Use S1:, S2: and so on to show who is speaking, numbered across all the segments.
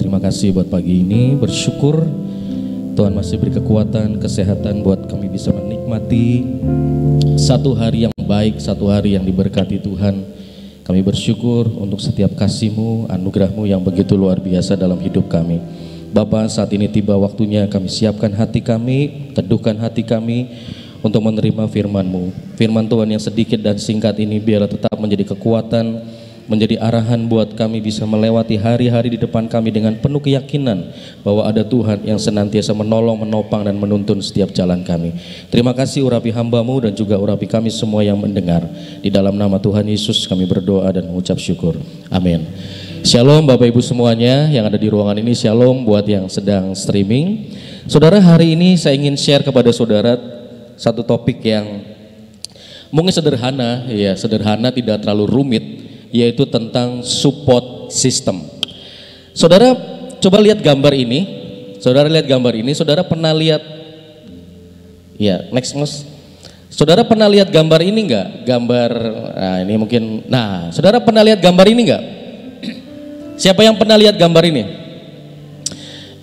S1: terima kasih buat pagi ini. Bersyukur Tuhan masih beri kekuatan, kesehatan buat kami bisa menikmati satu hari yang baik, satu hari yang diberkati Tuhan. Kami bersyukur untuk setiap kasih-Mu, anugerah-Mu yang begitu luar biasa dalam hidup kami. Bapa, saat ini tiba waktunya kami siapkan hati kami, teduhkan hati kami untuk menerima firman-Mu. Firman Tuhan yang sedikit dan singkat ini biarlah tetap menjadi kekuatan, menjadi arahan buat kami bisa melewati hari-hari di depan kami dengan penuh keyakinan bahwa ada Tuhan yang senantiasa menolong, menopang dan menuntun setiap jalan kami. Terima kasih urapi hamba-Mu dan juga urapi kami semua yang mendengar. Di dalam nama Tuhan Yesus kami berdoa dan mengucap syukur. Amin. Shalom Bapak Ibu semuanya yang ada di ruangan ini, shalom buat yang sedang streaming. Saudara, hari ini saya ingin share kepada saudara satu topik yang mungkin sederhana, ya sederhana, tidak terlalu rumit, yaitu tentang support system. Saudara coba lihat gambar ini. Saudara lihat gambar ini. Saudara pernah lihat, ya next mas. Saudara pernah lihat gambar ini enggak? Gambar, nah ini mungkin, nah saudara pernah lihat gambar ini enggak? Siapa yang pernah lihat gambar ini?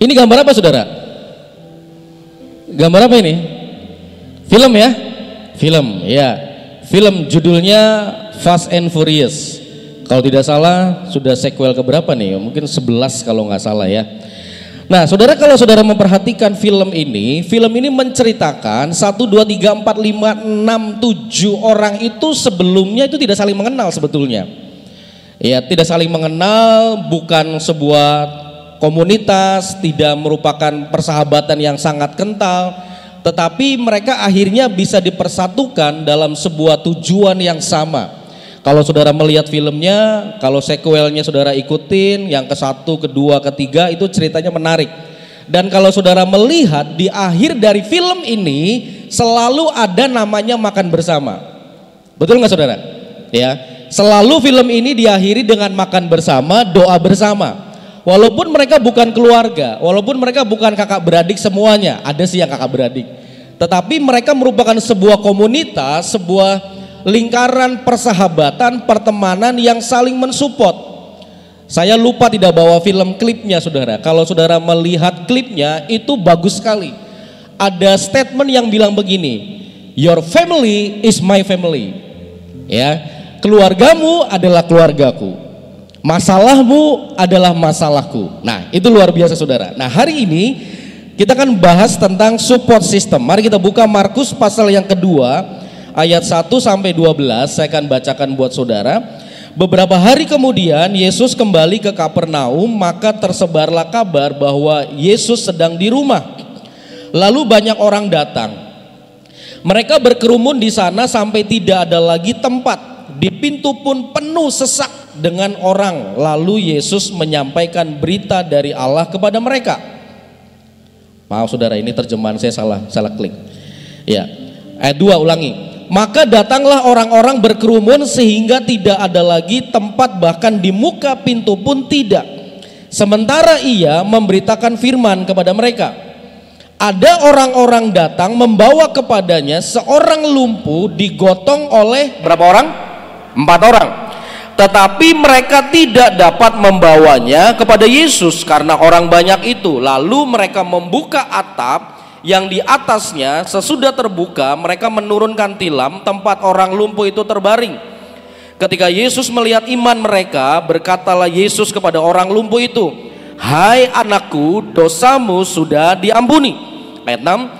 S1: Ini gambar apa saudara? Gambar apa ini? Film ya? Film, ya. Film judulnya Fast and Furious. Kalau tidak salah sudah sequel keberapa nih? Mungkin 11 kalau nggak salah ya. Nah saudara, kalau saudara memperhatikan film ini menceritakan 1, 2, 3, 4, 5, 6, 7 orang itu sebelumnya itu tidak saling mengenal sebetulnya. Ya, tidak saling mengenal, bukan sebuah komunitas, tidak merupakan persahabatan yang sangat kental, tetapi mereka akhirnya bisa dipersatukan dalam sebuah tujuan yang sama. Kalau saudara melihat filmnya, kalau sequelnya saudara ikutin, yang ke-1, ke-2, ke-3 itu ceritanya menarik. Dan kalau saudara melihat di akhir dari film ini selalu ada namanya makan bersama. Betul nggak saudara? Ya. Selalu film ini diakhiri dengan makan bersama, doa bersama. Walaupun mereka bukan keluarga, walaupun mereka bukan kakak beradik semuanya, ada sih yang kakak beradik. Tetapi mereka merupakan sebuah komunitas, sebuah lingkaran persahabatan, pertemanan yang saling mensupport. Saya lupa tidak bawa film klipnya saudara. Kalau saudara melihat klipnya itu bagus sekali. Ada statement yang bilang begini, your family is my family. Ya. Keluargamu adalah keluargaku, masalahmu adalah masalahku. Nah itu luar biasa saudara. Nah hari ini kita akan bahas tentang support system. Mari kita buka Markus pasal yang kedua ayat 1 sampai 12. Saya akan bacakan buat saudara. Beberapa hari kemudian Yesus kembali ke Kapernaum, maka tersebarlah kabar bahwa Yesus sedang di rumah. Lalu banyak orang datang. Mereka berkerumun di sana sampai tidak ada lagi tempat. Di pintu pun penuh sesak dengan orang. Lalu Yesus menyampaikan berita dari Allah kepada mereka. Maaf saudara, ini terjemahan saya salah klik. Ya, ayat 2 ulangi. Maka datanglah orang-orang berkerumun sehingga tidak ada lagi tempat, bahkan di muka pintu pun tidak. Sementara ia memberitakan firman kepada mereka. Ada orang-orang datang membawa kepadanya seorang lumpuh digotong oleh berapa orang? 4 orang. Tetapi mereka tidak dapat membawanya kepada Yesus karena orang banyak itu. Lalu mereka membuka atap yang di atasnya, sesudah terbuka mereka menurunkan tilam tempat orang lumpuh itu terbaring. Ketika Yesus melihat iman mereka, berkatalah Yesus kepada orang lumpuh itu, "Hai anakku, dosamu sudah diampuni." Ayat 6.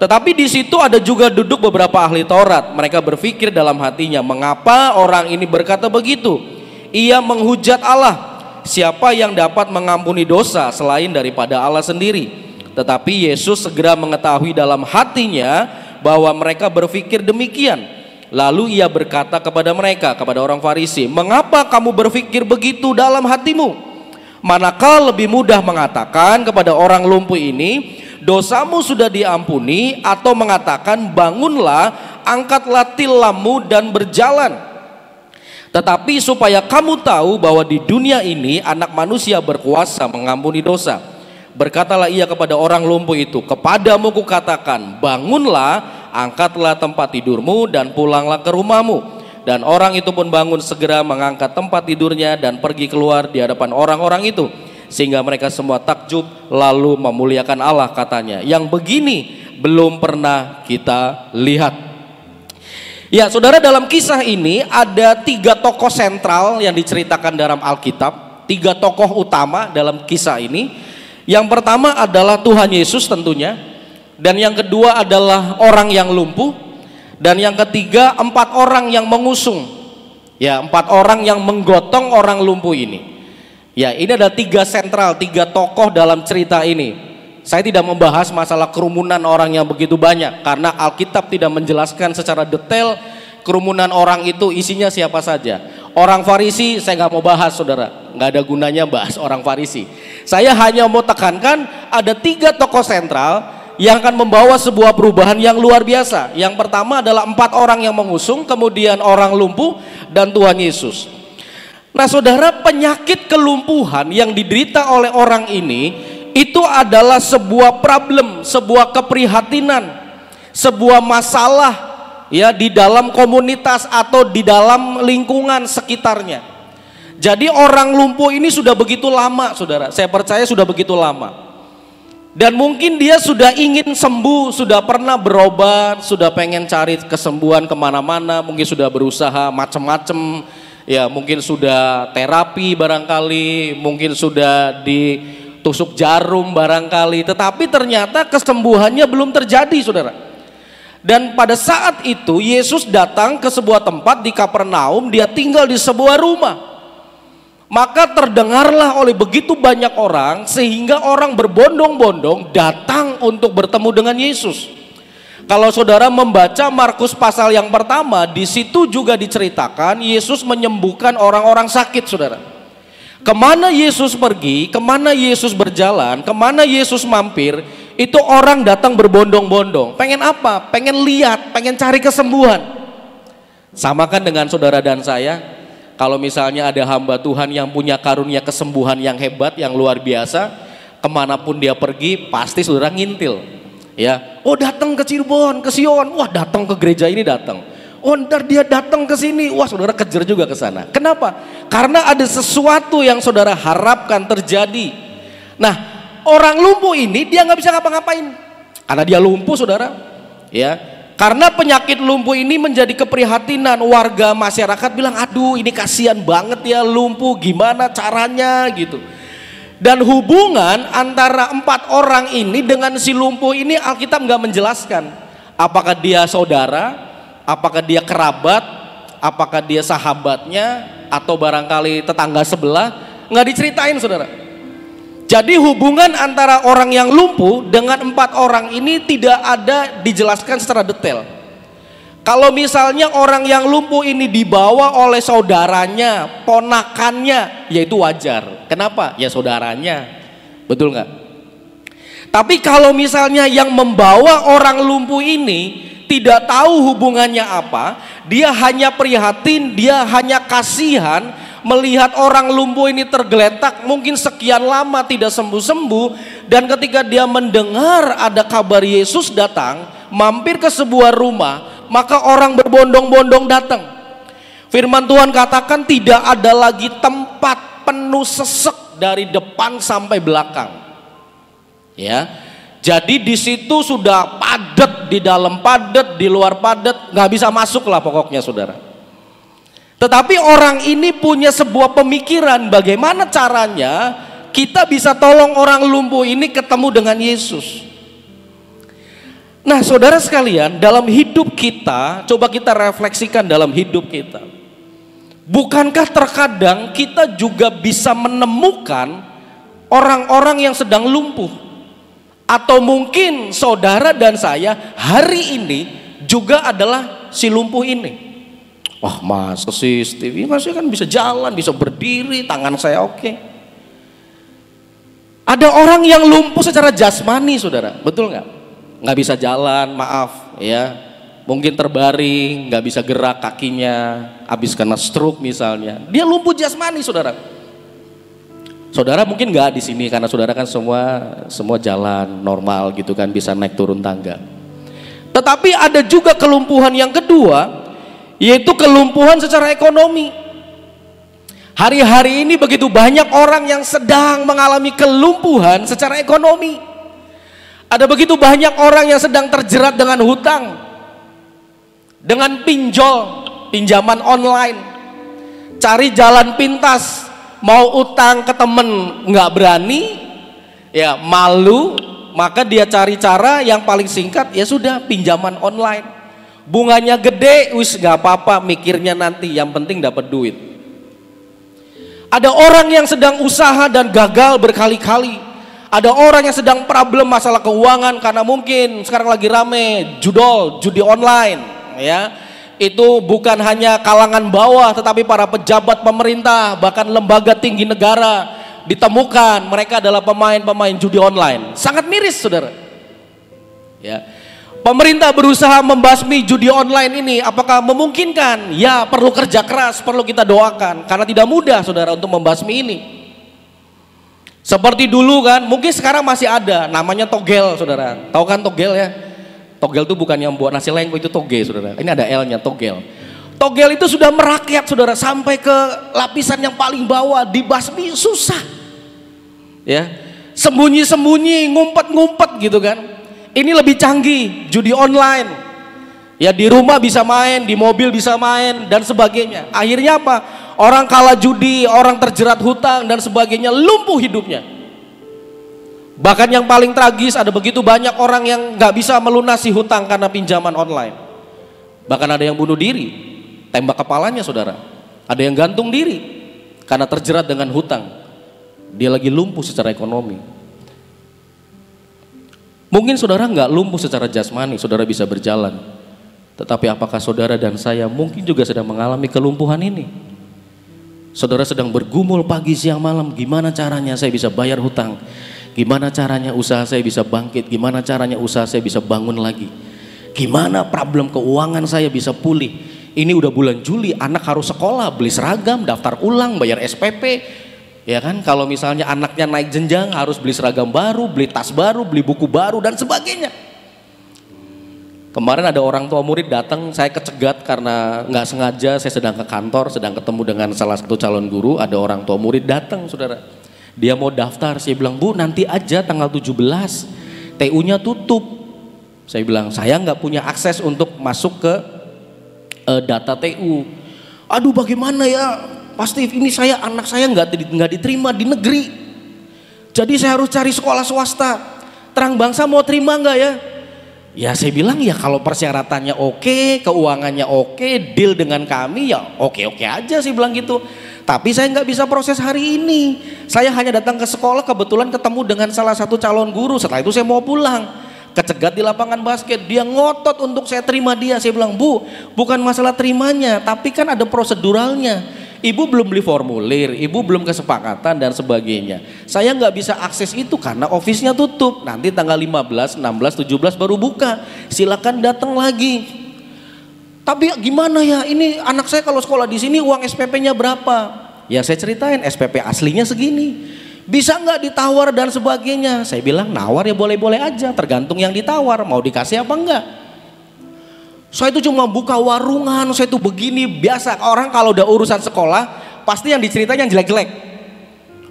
S1: Tetapi di situ ada juga duduk beberapa ahli Taurat. Mereka berpikir dalam hatinya, mengapa orang ini berkata begitu? Ia menghujat Allah. Siapa yang dapat mengampuni dosa selain daripada Allah sendiri? Tetapi Yesus segera mengetahui dalam hatinya bahwa mereka berpikir demikian. Lalu ia berkata kepada mereka, kepada orang Farisi, mengapa kamu berpikir begitu dalam hatimu? Manakah lebih mudah mengatakan kepada orang lumpuh ini, dosamu sudah diampuni, atau mengatakan bangunlah, angkatlah tilammu dan berjalan? Tetapi supaya kamu tahu bahwa di dunia ini anak manusia berkuasa mengampuni dosa. Berkatalah ia kepada orang lumpuh itu, kepadamu kukatakan, bangunlah, angkatlah tempat tidurmu dan pulanglah ke rumahmu. Dan orang itu pun bangun segera mengangkat tempat tidurnya dan pergi keluar di hadapan orang-orang itu. sehingga mereka semua takjub lalu memuliakan Allah, katanya, yang begini belum pernah kita lihat. Ya saudara, dalam kisah ini ada 3 tokoh sentral yang diceritakan dalam Alkitab, 3 tokoh utama dalam kisah ini. Yang pertama adalah Tuhan Yesus tentunya, dan yang kedua adalah orang yang lumpuh, dan yang ketiga 4 orang yang mengusung, ya 4 orang yang menggotong orang lumpuh ini. Ya, ini ada 3 sentral, 3 tokoh dalam cerita ini. Saya tidak membahas masalah kerumunan orang yang begitu banyak, karena Alkitab tidak menjelaskan secara detail kerumunan orang itu isinya siapa saja. Orang Farisi saya nggak mau bahas, saudara, nggak ada gunanya bahas orang Farisi. Saya hanya mau tekankan ada 3 tokoh sentral yang akan membawa sebuah perubahan yang luar biasa. Yang pertama adalah 4 orang yang mengusung, kemudian orang lumpuh, dan Tuhan Yesus. Nah saudara, penyakit kelumpuhan yang diderita oleh orang ini itu adalah sebuah problem, sebuah keprihatinan, sebuah masalah, ya, di dalam komunitas atau di dalam lingkungan sekitarnya. Jadi orang lumpuh ini sudah begitu lama, saudara, saya percaya sudah begitu lama. Dan mungkin dia sudah ingin sembuh, sudah pernah berobat, sudah pengen cari kesembuhan kemana-mana, mungkin sudah berusaha macam-macam, ya mungkin sudah terapi barangkali, mungkin sudah ditusuk jarum barangkali, tetapi ternyata kesembuhannya belum terjadi, saudara. Dan pada saat itu Yesus datang ke sebuah tempat di Kapernaum, dia tinggal di sebuah rumah. Maka terdengarlah oleh begitu banyak orang, sehingga orang berbondong-bondong datang untuk bertemu dengan Yesus. Kalau saudara membaca Markus pasal yang pertama, di situ juga diceritakan Yesus menyembuhkan orang-orang sakit, saudara. Kemana Yesus pergi, kemana Yesus berjalan, kemana Yesus mampir, itu orang datang berbondong-bondong. Pengen apa? Pengen lihat, pengen cari kesembuhan. Samakan dengan saudara dan saya. Kalau misalnya ada hamba Tuhan yang punya karunia kesembuhan yang hebat, yang luar biasa, kemanapun dia pergi pasti saudara ngintil, ya. Oh datang ke Cirebon, ke Sion, wah datang ke gereja ini datang. Oh ntar dia datang ke sini, wah saudara kejar juga ke sana. Kenapa? Karena ada sesuatu yang saudara harapkan terjadi. Nah, orang lumpuh ini dia nggak bisa ngapa-ngapain, karena dia lumpuh, saudara, ya. Karena penyakit lumpuh ini menjadi keprihatinan warga masyarakat, bilang aduh ini kasihan banget ya lumpuh, gimana caranya gitu. Dan hubungan antara 4 orang ini dengan si lumpuh ini Alkitab nggak menjelaskan. Apakah dia saudara, apakah dia kerabat, apakah dia sahabatnya, atau barangkali tetangga sebelah, nggak diceritain, saudara. Jadi hubungan antara orang yang lumpuh dengan 4 orang ini tidak ada dijelaskan secara detail. Kalau misalnya orang yang lumpuh ini dibawa oleh saudaranya, ponakannya, ya itu wajar. Kenapa? Ya saudaranya, betul nggak? Tapi kalau misalnya yang membawa orang lumpuh ini tidak tahu hubungannya apa, dia hanya prihatin, dia hanya kasihan melihat orang lumpuh ini tergeletak mungkin sekian lama tidak sembuh-sembuh, dan ketika dia mendengar ada kabar Yesus datang mampir ke sebuah rumah, maka orang berbondong-bondong datang. Firman Tuhan katakan tidak ada lagi tempat, penuh sesek dari depan sampai belakang, ya. Jadi di situ sudah padat, di dalam padat, di luar padat, nggak bisa masuk lah pokoknya, saudara. Tetapi orang ini punya sebuah pemikiran, bagaimana caranya kita bisa tolong orang lumpuh ini ketemu dengan Yesus. Nah saudara sekalian, dalam hidup kita, coba kita refleksikan dalam hidup kita. Bukankah terkadang kita juga bisa menemukan orang-orang yang sedang lumpuh? Atau mungkin saudara dan saya hari ini juga adalah si lumpuh ini. Wah masa sih Steve, masih kan bisa jalan, bisa berdiri, tangan saya oke. Ada orang yang lumpuh secara jasmani, saudara, betul nggak? Nggak bisa jalan, maaf ya, mungkin terbaring, nggak bisa gerak kakinya, habis kena stroke misalnya. Dia lumpuh jasmani, saudara. Saudara mungkin nggak di sini karena saudara kan semua jalan normal gitu kan, bisa naik turun tangga. Tetapi ada juga kelumpuhan yang kedua, yaitu kelumpuhan secara ekonomi.
S2: Hari-hari ini begitu banyak orang yang sedang mengalami kelumpuhan secara ekonomi. Ada begitu banyak orang yang sedang terjerat dengan hutang, dengan pinjaman online, cari jalan pintas, mau utang ke temen nggak berani, ya malu, maka dia cari cara yang paling singkat, ya sudah pinjaman online, bunganya gede, wis nggak apa-apa, mikirnya nanti, yang penting dapat duit. Ada orang yang sedang usaha dan gagal berkali-kali. Ada orang yang sedang problem masalah keuangan karena mungkin sekarang lagi rame judi online, ya. Itu bukan hanya kalangan bawah tetapi para pejabat pemerintah, bahkan lembaga tinggi negara ditemukan mereka adalah pemain-pemain judi online. Sangat miris, saudara. Ya. Pemerintah berusaha membasmi judi online ini, apakah memungkinkan? Ya, perlu kerja keras, perlu kita doakan, karena tidak mudah, saudara, untuk membasmi ini. Seperti dulu kan, mungkin sekarang masih ada, namanya togel, saudara. Tahu kan togel ya? Togel itu bukan yang buat nasi lengko, itu toge, saudara. Ini ada L-nya, togel. Togel itu sudah merakyat, saudara, sampai ke lapisan yang paling bawah, dibasmi susah. Ya, sembunyi-sembunyi, ngumpet-ngumpet gitu kan. Ini lebih canggih, judi online. Ya, di rumah bisa main, di mobil bisa main dan sebagainya. Akhirnya apa? Orang kalah judi, orang terjerat hutang dan sebagainya, lumpuh hidupnya. Bahkan yang paling tragis, ada begitu banyak orang yang nggak bisa melunasi hutang karena pinjaman online. Bahkan ada yang bunuh diri, tembak kepalanya, saudara. Ada yang gantung diri karena terjerat dengan hutang. Dia lagi lumpuh secara ekonomi. Mungkin saudara nggak lumpuh secara jasmani, saudara bisa berjalan. Tetapi apakah saudara dan saya mungkin juga sedang mengalami kelumpuhan ini? Saudara sedang bergumul pagi siang malam, gimana caranya saya bisa bayar hutang? Gimana caranya usaha saya bisa bangkit? Gimana caranya usaha saya bisa bangun lagi? Gimana problem keuangan saya bisa pulih? Ini udah bulan Juli, anak harus sekolah, beli seragam, daftar ulang, bayar SPP. Ya kan, kalau misalnya anaknya naik jenjang harus beli seragam baru, beli tas baru, beli buku baru dan sebagainya. Kemarin ada orang tua murid datang, saya kecegat karena nggak sengaja saya sedang ke kantor, sedang ketemu dengan salah satu calon guru, ada orang tua murid datang, saudara. Dia mau daftar, saya bilang, Bu nanti aja tanggal 17, TU-nya tutup. Saya bilang, saya nggak punya akses untuk masuk ke data TU. Aduh bagaimana ya? Pasti ini anak saya nggak diterima di negeri, jadi saya harus cari sekolah swasta. Terang Bangsa mau terima nggak ya? Ya saya bilang ya kalau persyaratannya oke, keuangannya oke, deal dengan kami ya oke aja, saya bilang gitu. Tapi saya nggak bisa proses hari ini. Saya hanya datang ke sekolah, kebetulan ketemu dengan salah satu calon guru. Setelah itu saya mau pulang, kecegat di lapangan basket. Dia ngotot untuk saya terima dia. Saya bilang, Bu, bukan masalah terimanya, tapi kan ada proseduralnya. Ibu belum beli formulir, ibu belum kesepakatan dan sebagainya. Saya nggak bisa akses itu karena office-nya tutup. Nanti tanggal 15, 16, 17 baru buka. Silakan datang lagi. Tapi gimana ya? Ini anak saya kalau sekolah di sini uang SPP-nya berapa? Ya saya ceritain, SPP aslinya segini. Bisa nggak ditawar dan sebagainya? Saya bilang nawar ya boleh-boleh aja, tergantung yang ditawar. Mau dikasih apa enggak? Saya itu cuma buka warungan, saya itu begini, biasa. Orang kalau udah urusan sekolah, pasti yang diceritain yang jelek-jelek.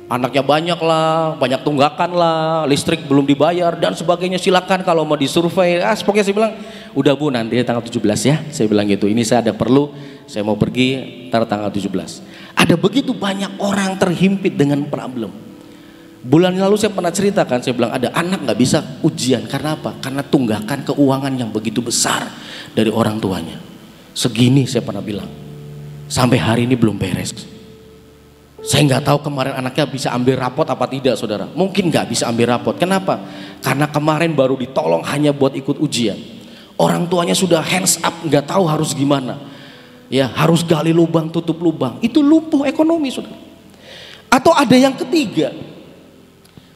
S2: Anaknya banyak lah, banyak tunggakan lah, listrik belum dibayar dan sebagainya. Silakan kalau mau disurvei. Pokoknya saya bilang, udah Bu nanti tanggal 17 ya. Saya bilang gitu, ini saya ada perlu, saya mau pergi tanggal 17. Ada begitu banyak orang terhimpit dengan problem. Bulan lalu saya pernah ceritakan, saya bilang ada anak nggak bisa ujian, karena apa? Karena tunggakan keuangan yang begitu besar dari orang tuanya. Segini saya pernah bilang, sampai hari ini belum beres. Saya nggak tahu kemarin anaknya bisa ambil rapot apa tidak, saudara. Mungkin nggak bisa ambil rapot. Kenapa? Karena kemarin baru ditolong hanya buat ikut ujian. Orang tuanya sudah hands up, nggak tahu harus gimana. Ya harus gali lubang, tutup lubang. Itu lumpuh ekonomi, saudara. Atau ada yang ketiga,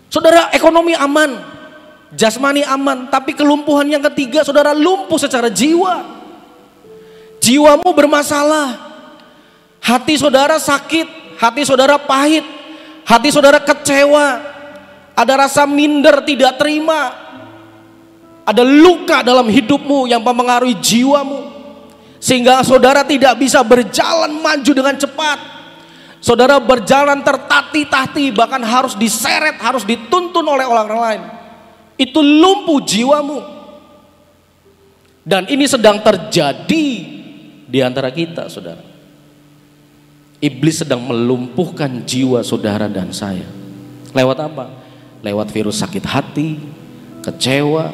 S2: saudara, ekonomi aman, jasmani aman, tapi kelumpuhan yang ketiga, saudara, lumpuh secara jiwa. Jiwamu bermasalah, hati saudara sakit, hati saudara pahit, hati saudara kecewa, ada rasa minder, tidak terima, ada luka dalam hidupmu yang mempengaruhi jiwamu, sehingga saudara tidak bisa berjalan maju dengan cepat. Saudara berjalan tertatih-tatih, bahkan harus diseret, harus dituntun oleh orang lain. Itu lumpuh jiwamu. Dan ini sedang terjadi di antara kita, saudara. Iblis sedang melumpuhkan jiwa saudara dan saya. Lewat apa? Lewat virus sakit hati, kecewa,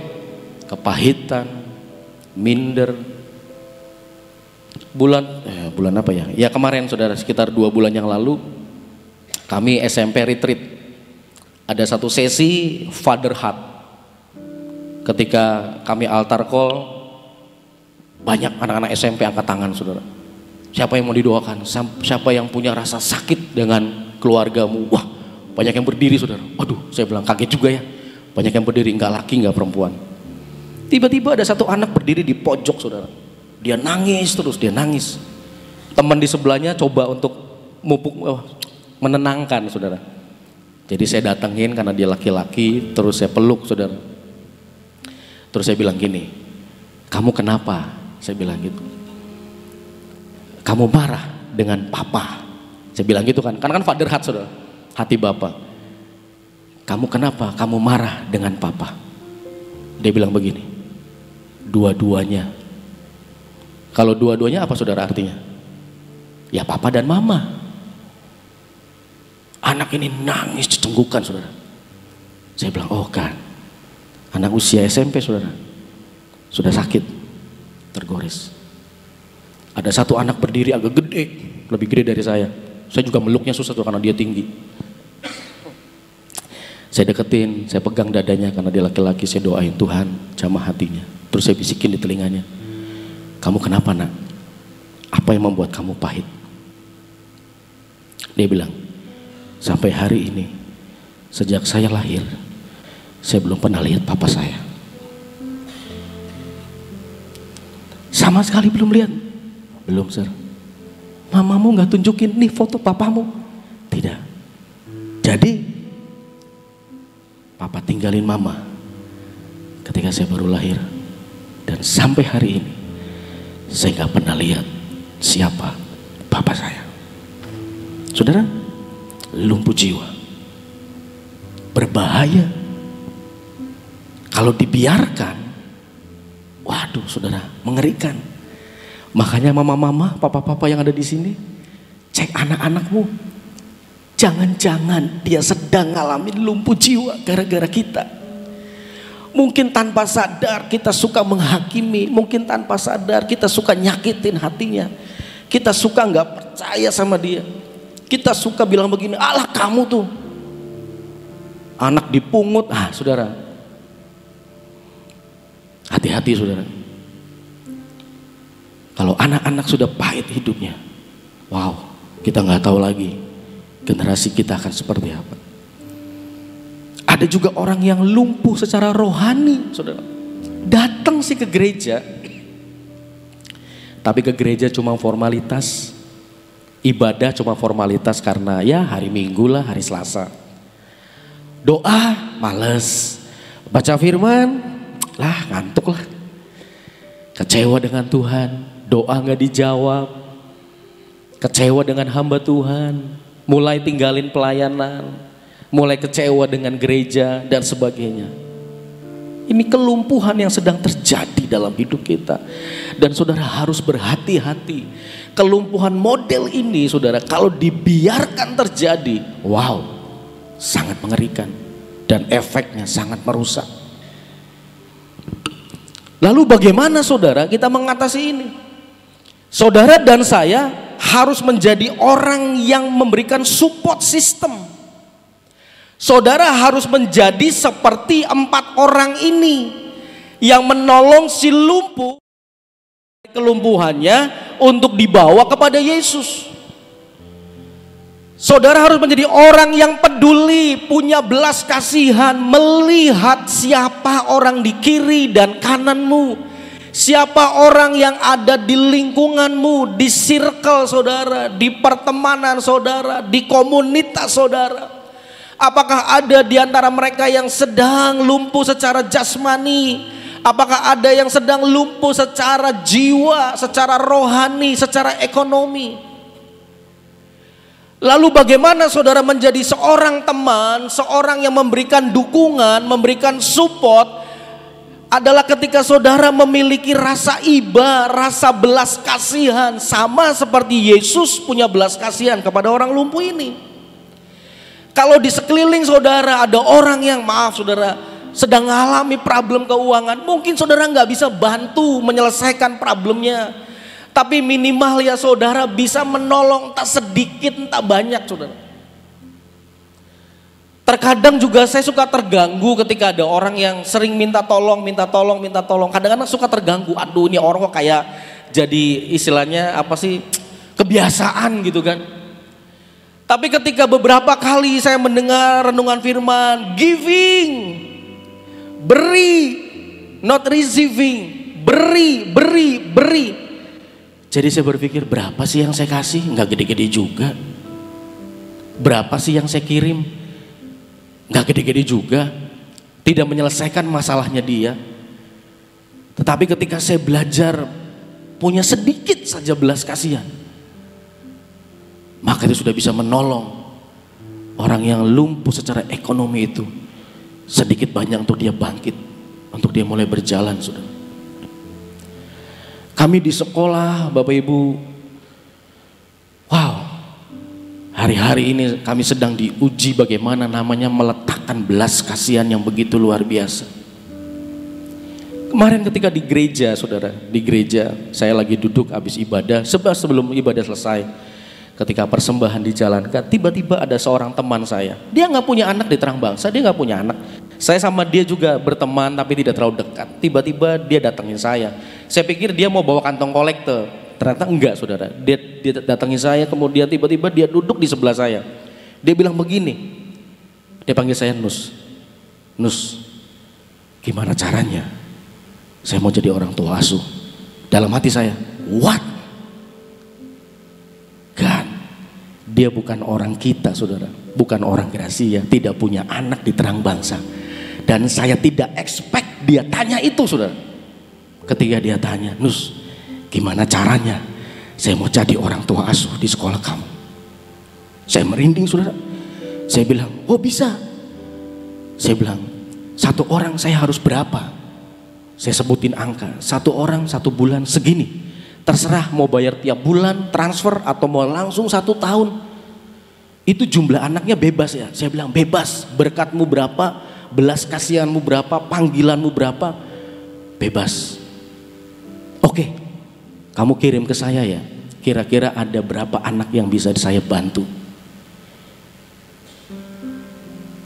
S2: kepahitan, minder. Bulan apa ya? Ya kemarin saudara, sekitar 2 bulan yang lalu kami SMP retreat. Ada satu sesi fatherhood. Ketika kami altar call, banyak anak-anak SMP angkat tangan, saudara. Siapa yang mau didoakan? Siapa yang punya rasa sakit dengan keluargamu? Wah, banyak yang berdiri, saudara. Waduh, saya bilang kaget juga ya. Banyak yang berdiri, enggak laki, enggak perempuan. Tiba-tiba ada satu anak berdiri di pojok, saudara. Dia nangis terus, dia nangis. Teman di sebelahnya coba untuk menenangkan, saudara. Jadi saya datengin karena dia laki-laki, terus saya peluk, saudara. Terus saya bilang gini, kamu kenapa? Saya bilang gitu. Kamu marah dengan papa? Saya bilang gitu kan, karena kan father heart, saudara, hati bapak. Kamu kenapa? Kamu marah dengan papa? Dia bilang begini, dua-duanya. Kalau dua-duanya apa, saudara, artinya? Ya papa dan mama. Anak ini nangis cecenggukan, saudara. Saya bilang, oh kan, anak usia SMP, saudara, sudah sakit, tergores. Ada satu anak berdiri agak gede, lebih gede dari saya. Saya juga meluknya susah tuh karena dia tinggi. Saya deketin, saya pegang dadanya karena dia laki-laki. Saya doain, Tuhan jamah hatinya. Terus saya bisikin di telinganya, kamu kenapa nak? Apa yang membuat kamu pahit? Dia bilang, sampai hari ini, sejak saya lahir, saya belum pernah lihat papa saya. Sama sekali belum lihat. Belum, sir. Mamamu gak tunjukin nih foto papamu? Tidak. Jadi papa tinggalin mama ketika saya baru lahir. Dan sampai hari ini saya gak pernah lihat siapa papa saya. Saudara, lumpuh jiwa, berbahaya. Kalau dibiarkan, waduh saudara, mengerikan. Makanya mama-mama, papa-papa yang ada di sini, cek anak-anakmu. Jangan-jangan dia sedang ngalamin lumpuh jiwa gara-gara kita. Mungkin tanpa sadar kita suka menghakimi, mungkin tanpa sadar kita suka nyakitin hatinya. Kita suka nggak percaya sama dia. Kita suka bilang begini, alah kamu tuh anak dipungut. Saudara, hati-hati saudara. Kalau anak-anak sudah pahit hidupnya, wow, kita nggak tahu lagi generasi kita akan seperti apa. Ada juga orang yang lumpuh secara rohani, saudara. Datang sih ke gereja, tapi ke gereja cuma formalitas, ibadah cuma formalitas karena ya hari Minggu lah, hari Selasa. Doa males, baca firman lah ngantuk lah, kecewa dengan Tuhan. Doa gak dijawab, kecewa dengan hamba Tuhan, mulai tinggalin pelayanan, mulai kecewa dengan gereja dan sebagainya. Ini kelumpuhan yang sedang terjadi dalam hidup kita. Dan saudara harus berhati-hati. Kelumpuhan model ini saudara, kalau dibiarkan terjadi, wow, sangat mengerikan. Dan efeknya sangat merusak. Lalu bagaimana saudara kita mengatasi ini? Saudara dan saya harus menjadi orang yang memberikan support system. Saudara harus menjadi seperti 4 orang ini yang menolong si lumpuh kelumpuhannya untuk dibawa kepada Yesus. Saudara harus menjadi orang yang peduli, punya belas kasihan, melihat siapa orang di kiri dan kananmu. Siapa orang yang ada di lingkunganmu, di circle saudara, di pertemanan saudara, di komunitas saudara. Apakah ada di antara mereka yang sedang lumpuh secara jasmani? Apakah ada yang sedang lumpuh secara jiwa, secara rohani, secara ekonomi? Lalu bagaimana saudara menjadi seorang teman, seorang yang memberikan dukungan, memberikan support, adalah ketika saudara memiliki rasa iba, rasa belas kasihan, sama seperti Yesus punya belas kasihan kepada orang lumpuh ini. Kalau di sekeliling saudara ada orang yang, maaf saudara, sedang mengalami problem keuangan, mungkin saudara nggak bisa bantu menyelesaikan problemnya, tapi minimal ya saudara bisa menolong, tak sedikit tak banyak saudara. Terkadang juga saya suka terganggu ketika ada orang yang sering minta tolong. Kadang-kadang suka terganggu, aduh ini orang kok kayak jadi istilahnya apa sih, kebiasaan gitu kan. Tapi ketika beberapa kali saya mendengar renungan firman, giving, beri, not receiving, beri. Jadi saya berpikir, berapa sih yang saya kasih? Nggak gede-gede juga. Berapa sih yang saya kirim? Nggak gede-gede juga. Tidak menyelesaikan masalahnya dia. Tetapi ketika saya belajar punya sedikit saja belas kasihan, maka itu sudah bisa menolong orang yang lumpuh secara ekonomi itu sedikit banyak untuk dia bangkit, untuk dia mulai berjalan saudara. Kami di sekolah, Bapak Ibu, wow, hari-hari ini kami sedang diuji bagaimana namanya meletakkan belas kasihan yang begitu luar biasa. Kemarin ketika di gereja, saudara, di gereja saya lagi duduk habis ibadah, sebelum ibadah selesai, ketika persembahan dijalankan, tiba-tiba ada seorang teman saya, dia nggak punya anak di Terang Bangsa, dia nggak punya anak. Saya sama dia juga berteman tapi tidak terlalu dekat. Tiba-tiba dia datangin saya. Saya pikir dia mau bawa kantong kolektor. Ternyata enggak saudara. Dia datangin saya, kemudian tiba-tiba dia duduk di sebelah saya. Dia bilang begini. Dia panggil saya Nus. Nus, gimana caranya saya mau jadi orang tua asuh? Dalam hati saya, what? God, dia bukan orang kita saudara. Bukan orang Gracia, tidak punya anak di Terang Bangsa. Dan saya tidak expect dia tanya itu saudara. Ketika dia tanya, Nus, gimana caranya saya mau jadi orang tua asuh di sekolah kamu? Saya merinding saudara. Saya bilang, oh bisa. Saya bilang, satu orang saya harus berapa? Saya sebutin angka, satu orang 1 bulan segini. Terserah mau bayar tiap bulan, transfer atau mau langsung 1 tahun. Itu jumlah anaknya bebas ya. Saya bilang bebas, berkatmu berapa, belas kasihanmu berapa, panggilanmu berapa, bebas. Oke, kamu kirim ke saya ya, kira-kira ada berapa anak yang bisa saya bantu.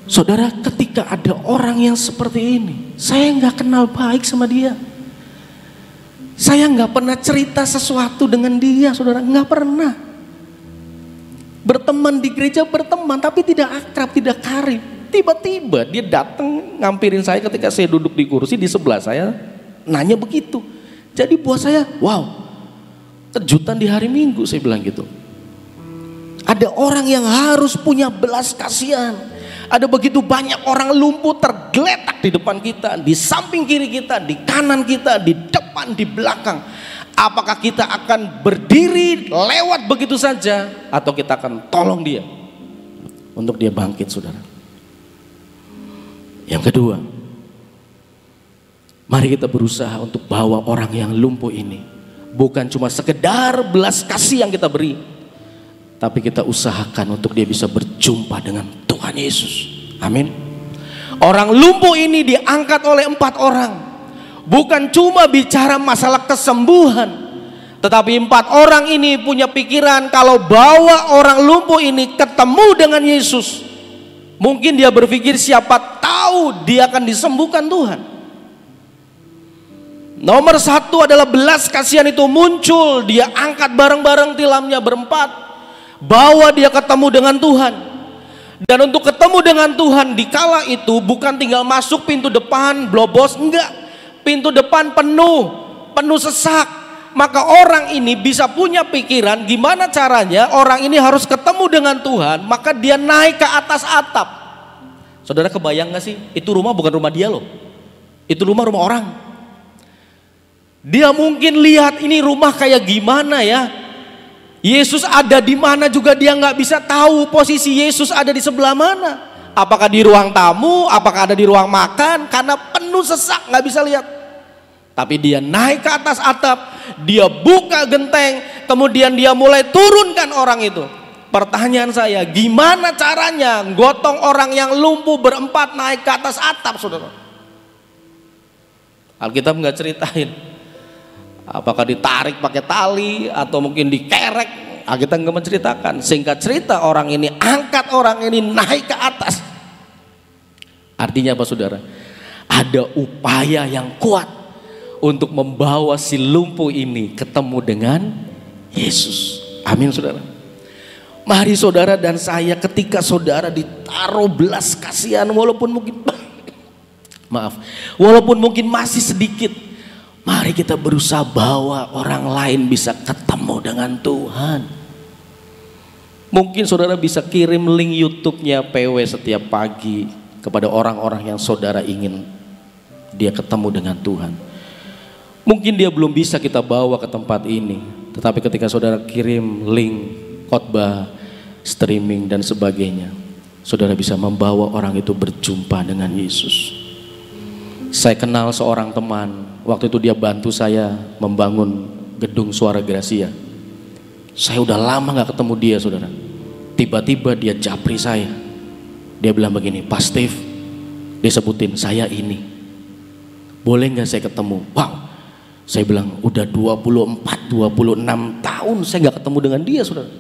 S2: Saudara, ketika ada orang yang seperti ini, saya nggak kenal baik sama dia, saya nggak pernah cerita sesuatu dengan dia, saudara, nggak pernah. Berteman di gereja, berteman tapi tidak akrab, tidak karib. Tiba-tiba dia datang ngampirin saya ketika saya duduk di kursi di sebelah saya, nanya begitu. Jadi buat saya, wow, kejutan di hari Minggu, saya bilang gitu. Ada orang yang harus punya belas kasihan. Ada begitu banyak orang lumpuh tergeletak di depan kita, di samping kiri kita, di kanan kita, di depan, di belakang. Apakah kita akan berdiri lewat begitu saja, atau kita akan tolong dia untuk dia bangkit saudara. Yang kedua, mari kita berusaha untuk bawa orang yang lumpuh ini, bukan cuma sekedar belas kasih yang kita beri, tapi kita usahakan untuk dia bisa berjumpa dengan Tuhan Yesus. Amin. Orang lumpuh ini diangkat oleh 4 orang, bukan cuma bicara masalah kesembuhan, tetapi 4 orang ini punya pikiran kalau bawa orang lumpuh ini ketemu dengan Yesus, mungkin dia berpikir siapa tahu dia akan disembuhkan Tuhan. Nomor 1 adalah belas kasihan itu muncul, dia angkat bareng-bareng tilamnya berempat, bawa dia ketemu dengan Tuhan. Dan untuk ketemu dengan Tuhan di kala itu bukan tinggal masuk pintu depan blobos, enggak. Pintu depan penuh sesak. Maka orang ini bisa punya pikiran gimana caranya orang ini harus ketemu dengan Tuhan, maka dia naik ke atas atap. Saudara kebayang gak sih? Itu rumah bukan rumah dia loh. Itu rumah orang. Dia mungkin lihat ini rumah kayak gimana ya. Yesus ada di mana juga dia nggak bisa tahu posisi Yesus ada di sebelah mana. Apakah di ruang tamu, apakah ada di ruang makan, karena penuh sesak nggak bisa lihat. Tapi dia naik ke atas atap, dia buka genteng, kemudian dia mulai turunkan orang itu. Pertanyaan saya, gimana caranya gotong orang yang lumpuh berempat naik ke atas atap, saudara? Alkitab nggak ceritain. Apakah ditarik pakai tali atau mungkin dikerek? Alkitab nggak menceritakan. Singkat cerita, orang ini angkat orang ini naik ke atas. Artinya apa, saudara? Ada upaya yang kuat untuk membawa si lumpuh ini ketemu dengan Yesus. Amin, saudara. Mari saudara dan saya, ketika saudara ditaruh belas kasihan, walaupun mungkin walaupun mungkin masih sedikit, mari kita berusaha bawa orang lain bisa ketemu dengan Tuhan. Mungkin saudara bisa kirim link YouTube-nya PW setiap pagi kepada orang-orang yang saudara ingin dia ketemu dengan Tuhan. Mungkin dia belum bisa kita bawa ke tempat ini, tetapi ketika saudara kirim link khotbah, streaming dan sebagainya, saudara bisa membawa orang itu berjumpa dengan Yesus. Saya kenal seorang teman, waktu itu dia bantu saya membangun gedung Suara Gracia. Saya udah lama gak ketemu dia, saudara. Tiba-tiba dia japri saya. Dia bilang begini, Pak Steve, dia sebutin, saya ini, boleh gak saya ketemu? Wow, saya bilang udah 26 tahun saya gak ketemu dengan dia, saudara.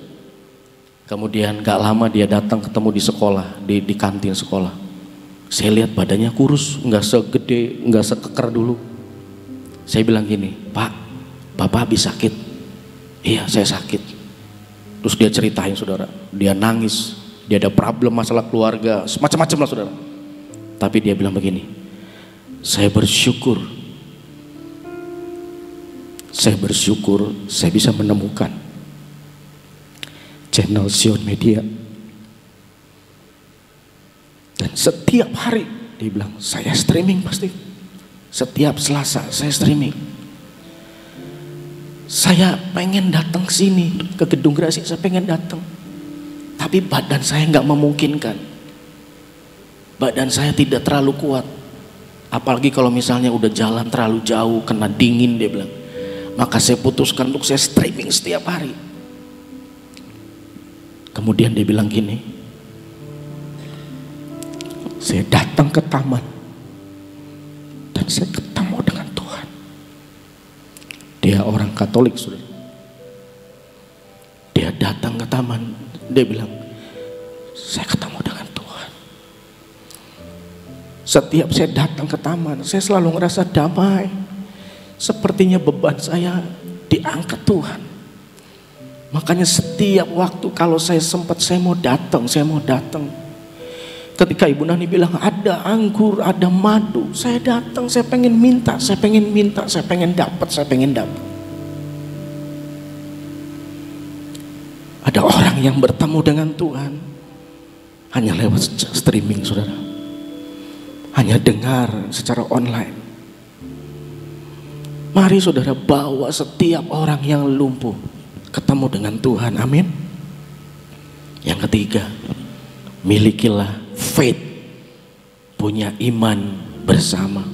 S2: Kemudian gak lama dia datang ketemu di sekolah, di kantin sekolah. Saya lihat badannya kurus, gak segede, gak sekeker dulu. Saya bilang gini, Pak, Bapak habis sakit? Iya, saya sakit. Terus dia ceritain, saudara, dia nangis, dia ada problem masalah keluarga, macam-macam lah, saudara. Tapi dia bilang begini, saya bersyukur saya bisa menemukan channel Sion Media, dan setiap hari dia bilang saya streaming, pasti setiap Selasa saya streaming. Saya pengen datang sini ke gedung Gracia, saya pengen datang, tapi badan saya nggak memungkinkan. Badan saya tidak terlalu kuat, apalagi kalau misalnya udah jalan terlalu jauh kena dingin, dia bilang. Maka saya putuskan untuk saya streaming setiap hari. Kemudian dia bilang gini, saya datang ke taman dan saya ketemu dengan Tuhan. Dia orang Katolik, saudara. Dia datang ke taman, dia bilang, saya ketemu dengan Tuhan. Setiap saya datang ke taman, saya selalu ngerasa damai. Sepertinya beban saya diangkat Tuhan. Makanya setiap waktu kalau saya sempat, saya mau datang. Ketika Ibu Nani bilang ada anggur, ada madu, saya datang, saya pengen minta, saya pengen dapat. Ada orang yang bertemu dengan Tuhan hanya lewat streaming, saudara. Hanya dengar secara online. Mari saudara bawa setiap orang yang lumpuh ketemu dengan Tuhan. Amin. Yang ketiga, milikilah faith, punya iman bersama.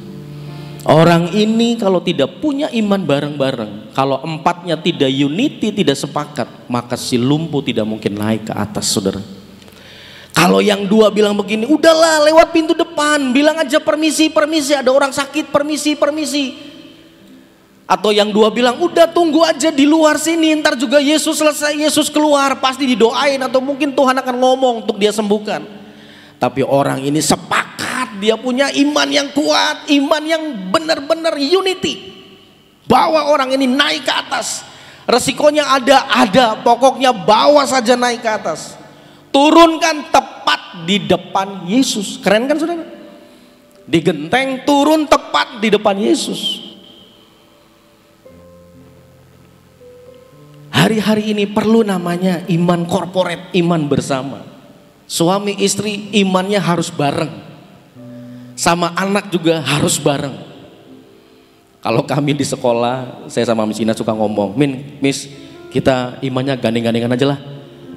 S2: Orang ini kalau tidak punya iman bareng-bareng, kalau empatnya tidak unity, tidak sepakat, maka si lumpuh tidak mungkin naik ke atas, saudara. Kalau yang dua bilang begini, udahlah lewat pintu depan, bilang aja permisi, ada orang sakit, permisi. Atau yang dua bilang, udah tunggu aja di luar sini, ntar juga Yesus selesai, Yesus keluar, pasti didoain, atau mungkin Tuhan akan ngomong untuk dia sembuhkan. Tapi orang ini sepakat, dia punya iman yang kuat, iman yang benar-benar unity. Bawa orang ini naik ke atas. Resikonya ada, pokoknya bawa saja naik ke atas. Turunkan tepat di depan Yesus. Keren kan, saudara? Di genteng, turun tepat di depan Yesus. Hari-hari ini perlu namanya iman korporat, iman bersama. Suami istri imannya harus bareng. Sama anak juga harus bareng. Kalau kami di sekolah, saya sama Miss Ina suka ngomong, Miss, kita imannya gandeng-gandengan aja lah.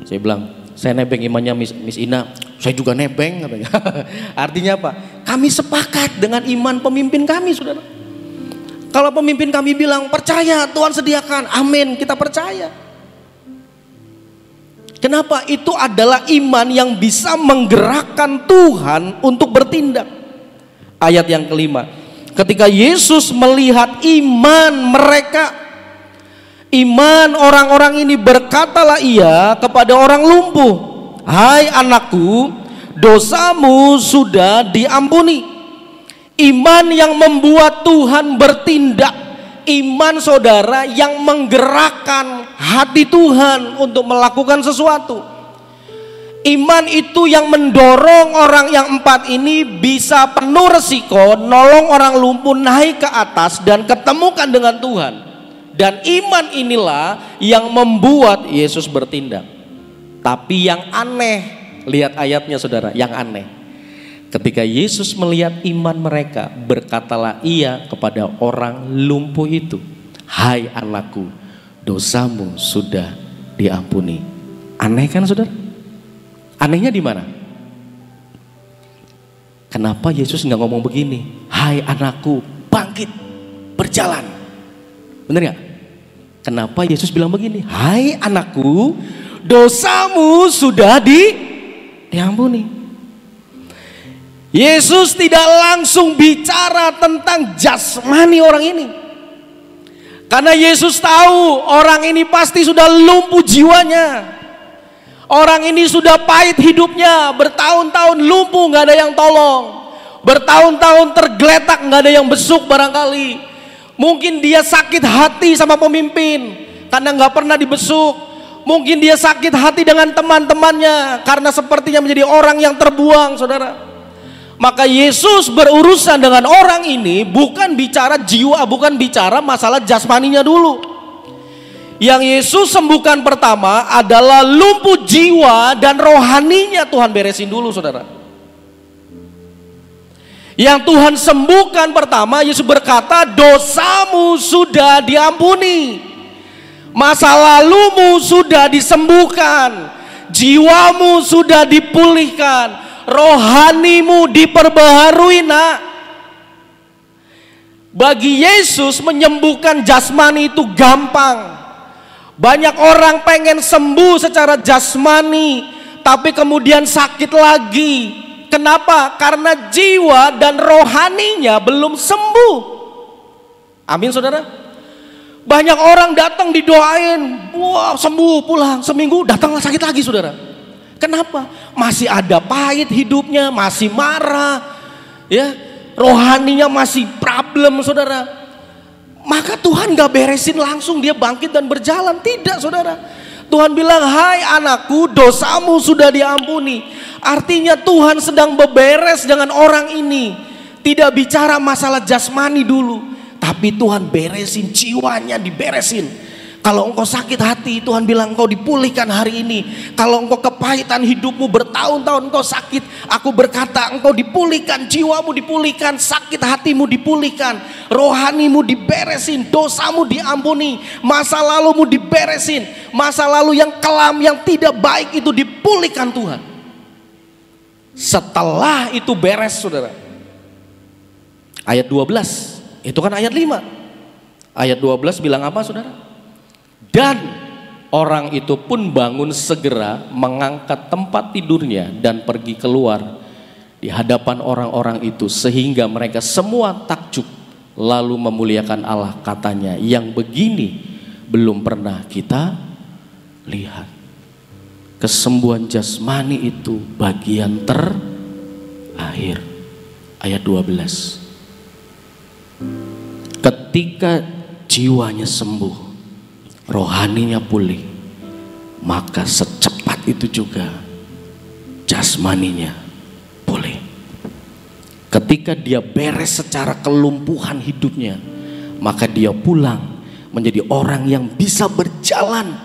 S2: Saya bilang, saya nebeng imannya Miss Ina, saya juga nebeng katanya. Artinya apa? Kami sepakat dengan iman pemimpin kami, saudara. Kalau pemimpin kami bilang percaya Tuhan sediakan, amin, kita percaya. Kenapa? Itu adalah iman yang bisa menggerakkan Tuhan untuk bertindak. Ayat yang kelima, ketika Yesus melihat iman mereka, iman orang-orang ini, berkatalah ia kepada orang lumpuh, hai anakku, dosamu sudah diampuni. Iman yang membuat Tuhan bertindak, iman saudara yang menggerakkan hati Tuhan untuk melakukan sesuatu. Iman itu yang mendorong orang yang 4 ini bisa penuh resiko nolong orang lumpuh naik ke atas dan ketemukan dengan Tuhan. Dan iman inilah yang membuat Yesus bertindak. Tapi yang aneh, lihat ayatnya saudara, yang aneh. Ketika Yesus melihat iman mereka, berkatalah ia kepada orang lumpuh itu, hai anakku, dosamu sudah diampuni. Aneh kan saudara? Anehnya di mana? Kenapa Yesus nggak ngomong begini, hai anakku, bangkit, berjalan? Bener nggak? Kenapa Yesus bilang begini, hai anakku, dosamu sudah diampuni? Yesus tidak langsung bicara tentang jasmani orang ini, karena Yesus tahu orang ini pasti sudah lumpuh jiwanya. Orang ini sudah pahit hidupnya, bertahun-tahun lumpuh, nggak ada yang tolong, bertahun-tahun tergeletak, nggak ada yang besuk barangkali. Mungkin dia sakit hati sama pemimpin karena nggak pernah dibesuk. Mungkin dia sakit hati dengan teman-temannya karena sepertinya menjadi orang yang terbuang, saudara. Maka Yesus berurusan dengan orang ini bukan bicara jiwa, bukan bicara masalah jasmaninya dulu. Yang Yesus sembuhkan pertama adalah lumpuh jiwa dan rohaninya Tuhan beresin dulu, saudara. Yang Tuhan sembuhkan pertama, Yesus berkata, dosamu sudah diampuni. Masa lalumu sudah disembuhkan, jiwamu sudah dipulihkan, rohanimu diperbaharui, nak. Bagi Yesus menyembuhkan jasmani itu gampang. Banyak orang pengen sembuh secara jasmani, tapi kemudian sakit lagi. Kenapa? Karena jiwa dan rohaninya belum sembuh. Amin saudara. Banyak orang datang didoain, wah sembuh, pulang seminggu datanglah sakit lagi, saudara. Kenapa? Masih ada pahit hidupnya, masih marah, ya, rohaninya masih problem, saudara. Maka Tuhan gak beresin langsung dia bangkit dan berjalan, tidak, saudara. Tuhan bilang, hai anakku, dosamu sudah diampuni. Artinya Tuhan sedang beberes dengan orang ini. Tidak bicara masalah jasmani dulu, tapi Tuhan beresin jiwanya, diberesin. Kalau engkau sakit hati, Tuhan bilang engkau dipulihkan hari ini. Kalau engkau kepahitan hidupmu bertahun-tahun engkau sakit, aku berkata engkau dipulihkan, jiwamu dipulihkan, sakit hatimu dipulihkan, rohanimu diberesin, dosamu diampuni, masa lalumu diberesin, masa lalu yang kelam, yang tidak baik itu dipulihkan Tuhan. Setelah itu beres, saudara. Ayat 12, itu kan ayat 5. Ayat 12 bilang apa, saudara? Dan orang itu pun bangun segera, mengangkat tempat tidurnya dan pergi keluar di hadapan orang-orang itu, sehingga mereka semua takjub lalu memuliakan Allah, katanya, yang begini belum pernah kita lihat. Kesembuhan jasmani itu bagian terakhir. Ayat 12. Ketika jiwanya sembuh, rohaninya pulih, maka secepat itu juga jasmaninya pulih. Ketika dia beres secara kelumpuhan hidupnya, maka dia pulang menjadi orang yang bisa berjalan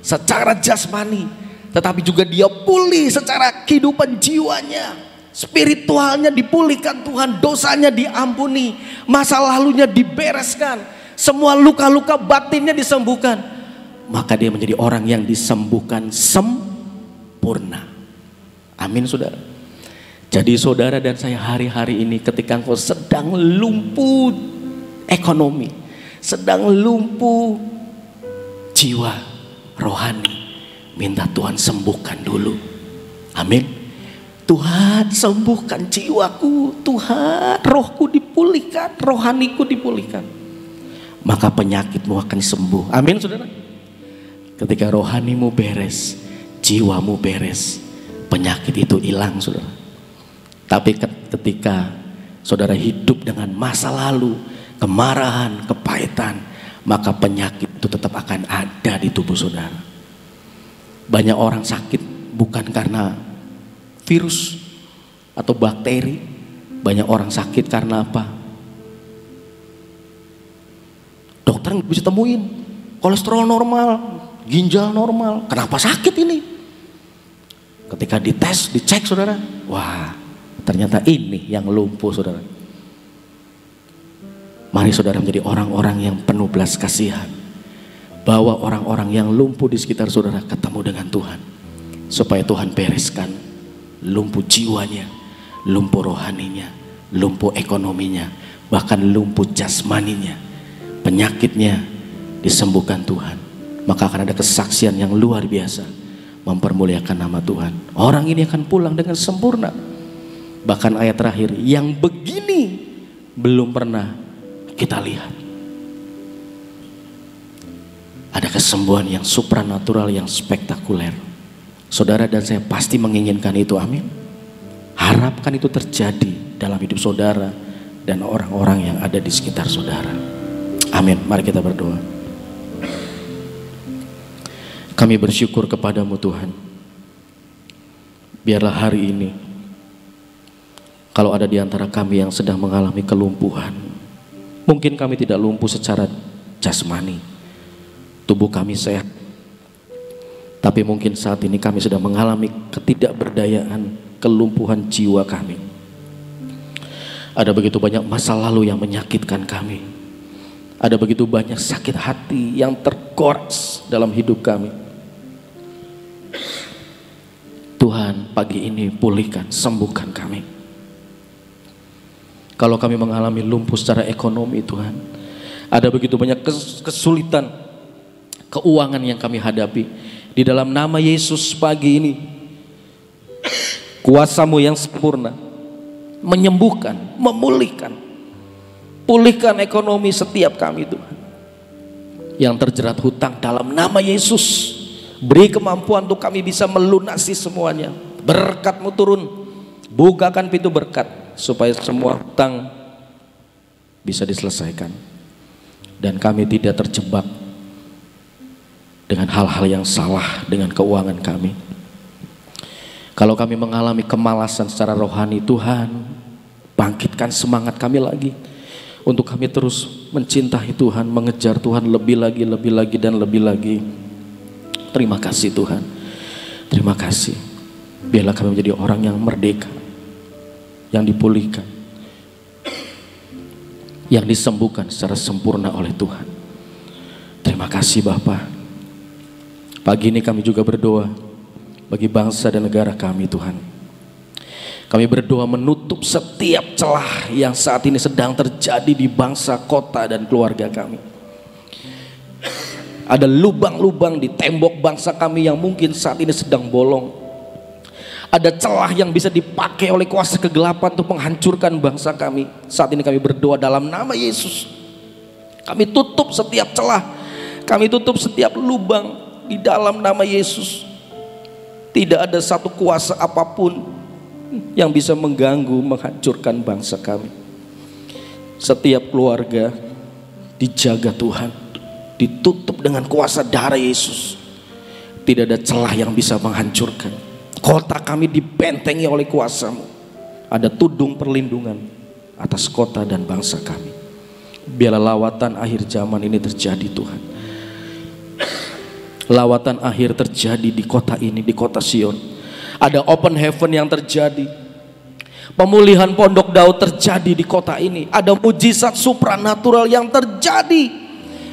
S2: secara jasmani, tetapi juga dia pulih secara kehidupan jiwanya. Spiritualnya dipulihkan Tuhan, dosanya diampuni, masa lalunya dibereskan, semua luka-luka batinnya disembuhkan. maka dia menjadi orang yang disembuhkan sempurna. Amin saudara. Jadi saudara dan saya hari-hari ini ketika engkau sedang lumpuh ekonomi, sedang lumpuh jiwa, rohani, minta Tuhan sembuhkan dulu. Amin. Tuhan sembuhkan jiwaku, Tuhan rohku dipulihkan, rohaniku dipulihkan, maka penyakitmu akan sembuh. Amin saudara. Ketika rohanimu beres, jiwamu beres, penyakit itu hilang saudara. Tapi ketika saudara hidup dengan masa lalu, kemarahan, kepahitan, maka penyakit itu tetap akan ada di tubuh saudara. Banyak orang sakit bukan karena virus atau bakteri. Banyak orang sakit karena apa? Dokter nggak bisa temuin kolesterol normal, ginjal normal, kenapa sakit ini? Ketika dites, dicek saudara, wah ternyata ini yang lumpuh saudara. Mari saudara menjadi orang-orang yang penuh belas kasihan. Bawa orang-orang yang lumpuh di sekitar saudara ketemu dengan Tuhan, supaya Tuhan bereskan lumpuh jiwanya, lumpuh rohaninya, lumpuh ekonominya, bahkan lumpuh jasmaninya. Penyakitnya disembuhkan Tuhan, maka akan ada kesaksian yang luar biasa mempermuliakan nama Tuhan. Orang ini akan pulang dengan sempurna. Bahkan ayat terakhir, yang begini belum pernah kita lihat. Ada kesembuhan yang supranatural, yang spektakuler. Saudara dan saya pasti menginginkan itu, amin. Harapkan itu terjadi dalam hidup saudara dan orang-orang yang ada di sekitar saudara. Amin. Mari kita berdoa. Kami bersyukur kepadamu Tuhan. Biarlah hari ini, kalau ada di antara kami yang sedang mengalami kelumpuhan, mungkin kami tidak lumpuh secara jasmani, tubuh kami sehat, tapi mungkin saat ini kami sedang mengalami ketidakberdayaan, kelumpuhan jiwa kami. Ada begitu banyak masa lalu yang menyakitkan kami. Ada begitu banyak sakit hati yang tergores dalam hidup kami. Tuhan, pagi ini pulihkan, sembuhkan kami. Kalau kami mengalami lumpuh secara ekonomi Tuhan, ada begitu banyak kesulitan keuangan yang kami hadapi. Di dalam nama Yesus pagi ini, kuasa-Mu yang sempurna menyembuhkan, memulihkan, pulihkan ekonomi setiap kami Tuhan yang terjerat hutang. Dalam nama Yesus, beri kemampuan untuk kami bisa melunasi semuanya. Berkat-Mu turun, bukakan pintu berkat supaya semua hutang bisa diselesaikan dan kami tidak terjebak dengan hal-hal yang salah dengan keuangan kami. Kalau kami mengalami kemalasan secara rohani, Tuhan bangkitkan semangat kami lagi untuk kami terus mencintai Tuhan, mengejar Tuhan lebih lagi, lebih lagi, dan lebih lagi. Terima kasih Tuhan, terima kasih. Biarlah kami menjadi orang yang merdeka, yang dipulihkan, yang disembuhkan secara sempurna oleh Tuhan. Terima kasih Bapa. Pagi ini kami juga berdoa bagi bangsa dan negara kami Tuhan. Kami berdoa menutup setiap celah yang saat ini sedang terjadi di bangsa, kota, dan keluarga kami. Ada lubang-lubang di tembok bangsa kami yang mungkin saat ini sedang bolong. Ada celah yang bisa dipakai oleh kuasa kegelapan untuk menghancurkan bangsa kami. Saat ini kami berdoa dalam nama Yesus. Kami tutup setiap celah, kami tutup setiap lubang di dalam nama Yesus. Tidak ada satu kuasa apapun yang bisa mengganggu, menghancurkan bangsa kami. Setiap keluarga dijaga Tuhan, ditutup dengan kuasa darah Yesus. Tidak ada celah yang bisa menghancurkan. Kota kami dibentengi oleh kuasa-Mu. Ada tudung perlindungan atas kota dan bangsa kami. Biarlah lawatan akhir zaman ini terjadi Tuhan. Lawatan akhir terjadi di kota ini, di kota Sion. Ada open heaven yang terjadi. Pemulihan Pondok Daud terjadi di kota ini. Ada mujizat supranatural yang terjadi.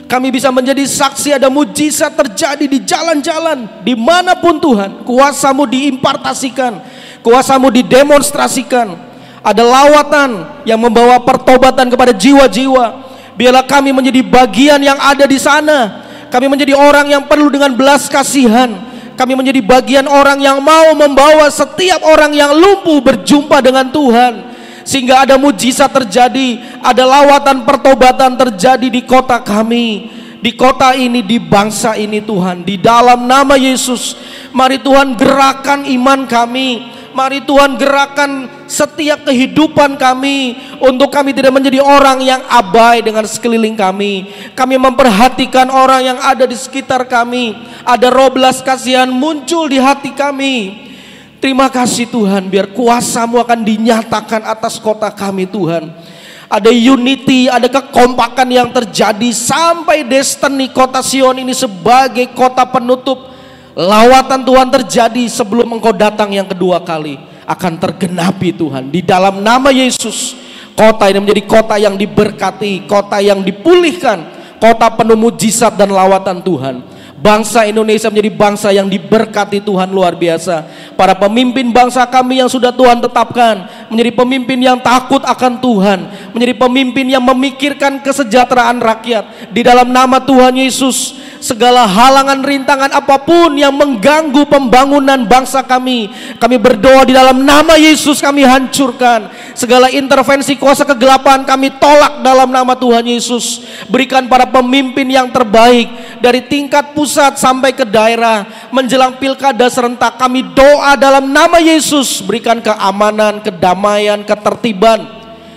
S2: Kami bisa menjadi saksi ada mujizat terjadi di jalan-jalan. Dimanapun Tuhan, kuasa-Mu diimpartasikan, kuasa-Mu didemonstrasikan. Ada lawatan yang membawa pertobatan kepada jiwa-jiwa. Biarlah kami menjadi bagian yang ada di sana. Kami menjadi orang yang penuh dengan belas kasihan. Kami menjadi bagian orang yang mau membawa setiap orang yang lumpuh berjumpa dengan Tuhan, sehingga ada mujizat terjadi, ada lawatan pertobatan terjadi di kota kami, di kota ini, di bangsa ini Tuhan. Di dalam nama Yesus, mari Tuhan gerakan iman kami. Mari Tuhan gerakan setiap kehidupan kami, untuk kami tidak menjadi orang yang abai dengan sekeliling kami. Kami memperhatikan orang yang ada di sekitar kami. Ada roh belas kasihan muncul di hati kami. Terima kasih Tuhan, biar kuasa-Mu akan dinyatakan atas kota kami Tuhan. Ada unity, ada kekompakan yang terjadi sampai destiny kota Sion ini sebagai kota penutup. Lawatan Tuhan terjadi sebelum Engkau datang yang kedua kali, akan tergenapi Tuhan. Di dalam nama Yesus, kota ini menjadi kota yang diberkati, kota yang dipulihkan, kota penuh mujizat dan lawatan Tuhan. Bangsa Indonesia menjadi bangsa yang diberkati Tuhan luar biasa. Para pemimpin bangsa kami yang sudah Tuhan tetapkan menjadi pemimpin yang takut akan Tuhan, menjadi pemimpin yang memikirkan kesejahteraan rakyat. Di dalam nama Tuhan Yesus, segala halangan rintangan apapun yang mengganggu pembangunan bangsa kami berdoa di dalam nama Yesus, kami hancurkan. Segala intervensi kuasa kegelapan kami tolak dalam nama Tuhan Yesus. Berikan para pemimpin yang terbaik dari tingkat pusat sampai ke daerah. Menjelang pilkada serentak, kami doa dalam nama Yesus, berikan keamanan, kedamaian, ketertiban,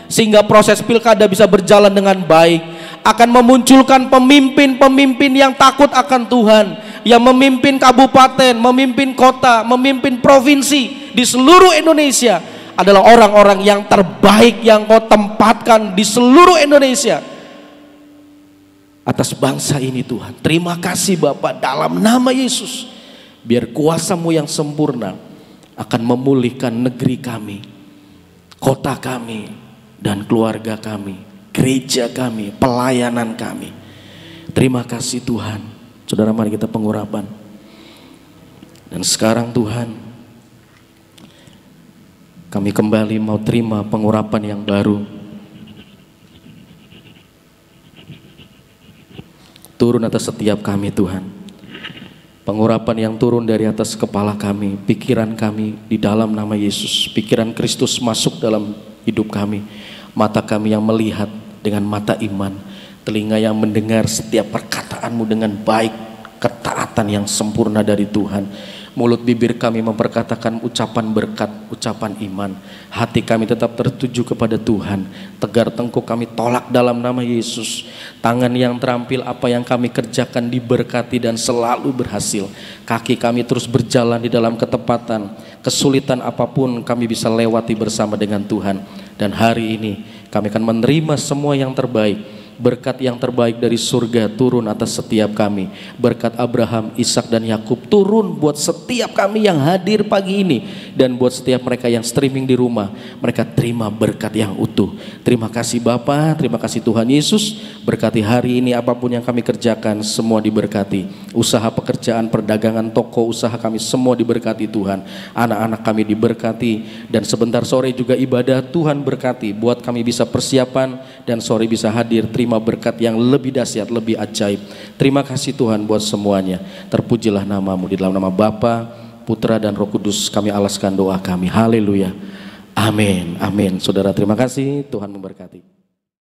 S2: sehingga proses pilkada bisa berjalan dengan baik. Akan memunculkan pemimpin-pemimpin yang takut akan Tuhan, yang memimpin kabupaten, memimpin kota, memimpin provinsi di seluruh Indonesia. Adalah orang-orang yang terbaik yang Kau tempatkan di seluruh Indonesia atas bangsa ini Tuhan. Terima kasih Bapa, dalam nama Yesus, biar kuasa-Mu yang sempurna akan memulihkan negeri kami, kota kami, dan keluarga kami, gereja kami, pelayanan kami. Terima kasih Tuhan. Saudara, mari kita pengurapan. Dan sekarang Tuhan, kami kembali mau terima pengurapan yang baru. Turun atas setiap kami Tuhan. Pengurapan yang turun dari atas kepala kami, pikiran kami di dalam nama Yesus. Pikiran Kristus masuk dalam hidup kami. Mata kami yang melihat dengan mata iman, telinga yang mendengar setiap perkataan-Mu dengan baik, ketaatan yang sempurna dari Tuhan. Mulut bibir kami memperkatakan ucapan berkat, ucapan iman. Hati kami tetap tertuju kepada Tuhan. Tegar tengkuk kami tolak dalam nama Yesus. Tangan yang terampil, apa yang kami kerjakan diberkati dan selalu berhasil. Kaki kami terus berjalan di dalam ketepatan. Kesulitan apapun kami bisa lewati bersama dengan Tuhan. Dan hari ini kami akan menerima semua yang terbaik. Berkat yang terbaik dari surga turun atas setiap kami. Berkat Abraham, Ishak dan Yakub turun buat setiap kami yang hadir pagi ini. Dan buat setiap mereka yang streaming di rumah, mereka terima berkat yang utuh. Terima kasih Bapa, terima kasih Tuhan Yesus. Berkati hari ini, apapun yang kami kerjakan semua diberkati. Usaha pekerjaan, perdagangan, toko usaha kami semua diberkati Tuhan. Anak-anak kami diberkati. Dan sebentar sore juga ibadah Tuhan berkati. Buat kami bisa persiapan dan sore bisa hadir. Terima berkat yang lebih dahsyat, lebih ajaib. Terima kasih Tuhan buat semuanya. Terpujilah nama-Mu. Di dalam nama Bapa, Putra dan Roh Kudus kami alaskan doa kami. Haleluya. Amin. Amin. Saudara, terima kasih. Tuhan memberkati.